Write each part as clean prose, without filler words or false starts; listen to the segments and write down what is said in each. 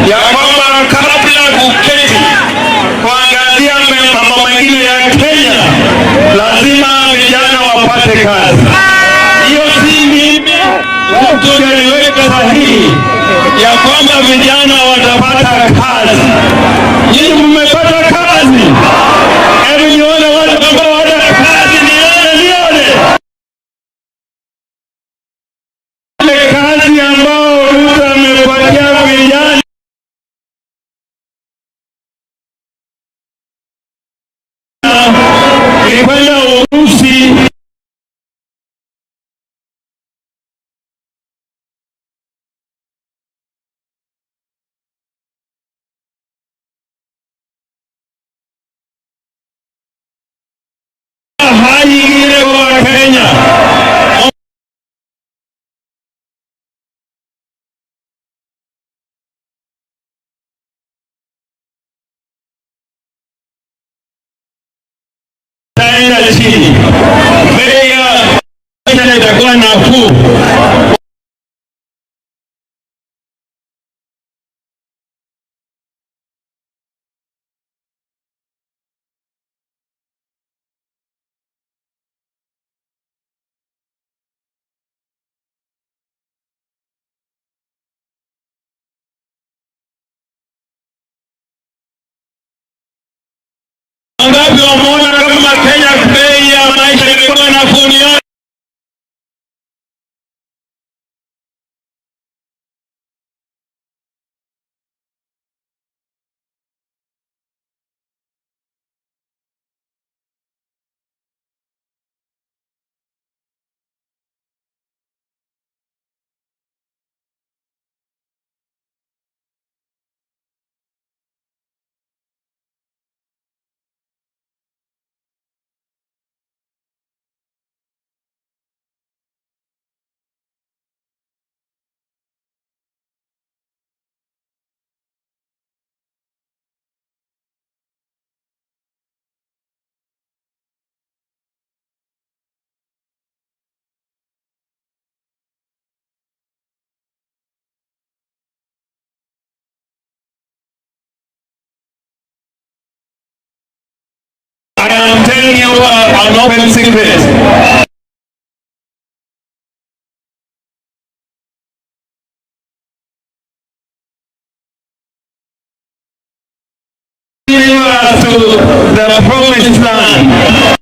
ya kwamba kabla kuketi kuangalia mambo mengine ya Kenya, lazima vijana wapate kazi. Hiyo si mimi tunaiweka sahihi ya kwamba vijana watapata kazi. Nyinyi mmepata kazi? Hebu nione watu ambao wana kazi, nione kazi ambao Ruto amepatia vijana. Nilikwenda Urusi hali ile wa Kenya. Taenda chini. Bei ya itakuwa nafuu. Wangapi wameona kama Kenya bei ya maisha ilikuwa nafuu? I am telling you an open secret. To the promised land.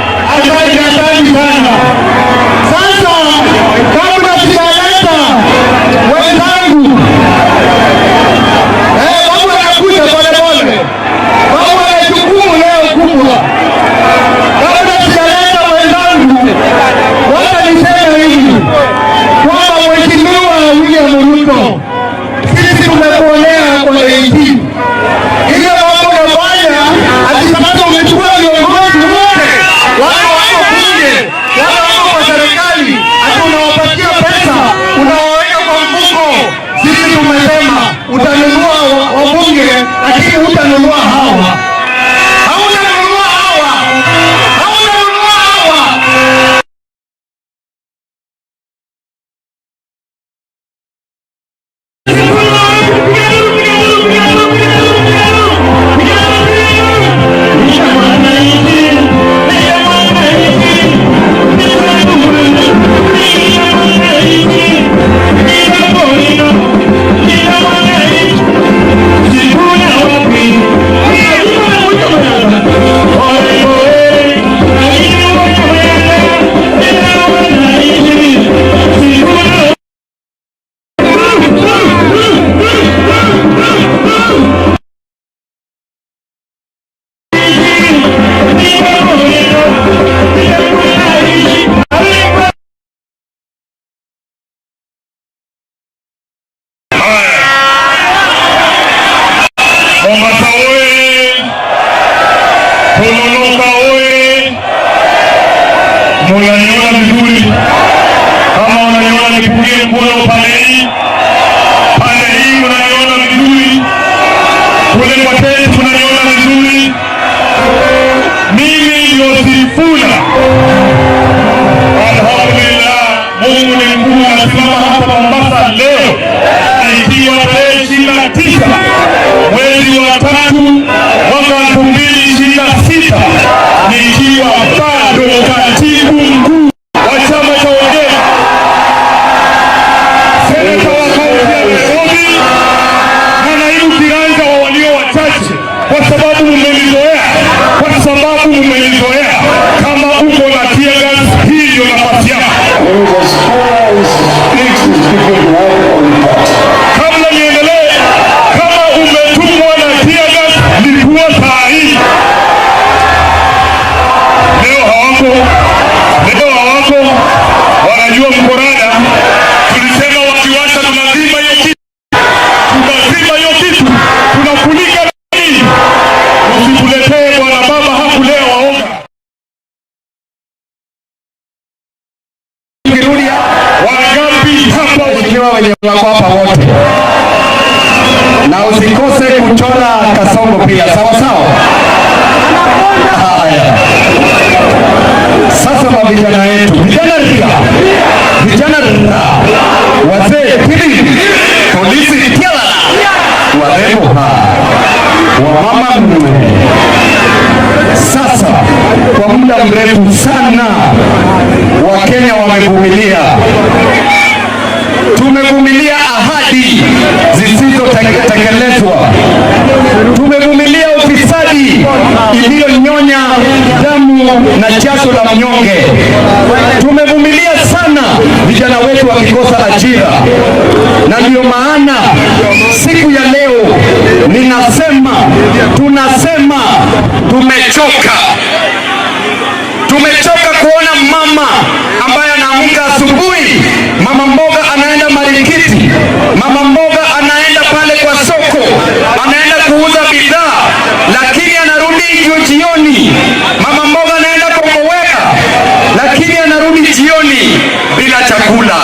Asante sana. Sasa kabla sijaleta wenzangu, mambo yanakuja polepole, mambo ya jukumu leo kubwa. Kabla sijaleta wenzangu, wacha niseme hivi kwamba Mheshimiwa William Ruto, sisi tumekuonea kwa AG. Ile mambo unafanya ati sasa umechukua viongozi wote wale wako bunge, wale wako kwa serikali, ati unawapatia pesa, unawaweka kwa mfuko. Sisi tumesema utanunua wabunge, lakini utanunua hawa. Hautanunua hawa. Hautanunua hawa. Unaniona vizuri? Kama unaniona nipungie mkono pande hii. Pande hii unaniona vizuri? Kule kwa tenti unaniona vizuri? Mimi ndio Sifuna. Alhamdulillah, Mungu ni mkuu. Nasimama hapa Mombasa leo ikiwa tarehe 29 mwezi wa 3 mwaka 2026 nikiwa bado katibu mkuu wa chama cha ODM, seneta wa kaunti ya Nairobi na naibu kiranja wa walio wachache, kwa sababu mmenizoea, Kama uko na tear gas, hii ndio nafasi yako. Kabla niendelee, kama umetumwa na tear gas, lipua saa hii. Leo hawako, wanajua mkorada. Tulisema wakiwasha tunazima hiyo kitu, tunafunika nini. Usituletee bwana baba hakulea waoga. Kirudia wangapi hapa wakiwa wenye wako hapa wote, na usikose kuchora kasongo pia, sawa sawa. Haya, sasa kwa vijana wetu, vijana wazee pili, polisi tiala, warembo wamama mme. Sasa kwa muda mrefu sana Wakenya wamevumilia, tumevumilia ahadi zisizotekelezwa, tumevumilia ufisadi iliyonyonya damu na jasho la mnyonge, tumevumilia sana vijana wetu wakikosa ajira. Na ndio maana siku ya leo tunasema tumechoka kuona mama ambaye anaamka asubuhi, mama mboga anaenda marikiti, mama mboga anaenda pale kwa soko, anaenda kuuza bidhaa, lakini anarudi jioni. Mama mboga anaenda kumoweka, lakini anarudi jioni bila chakula.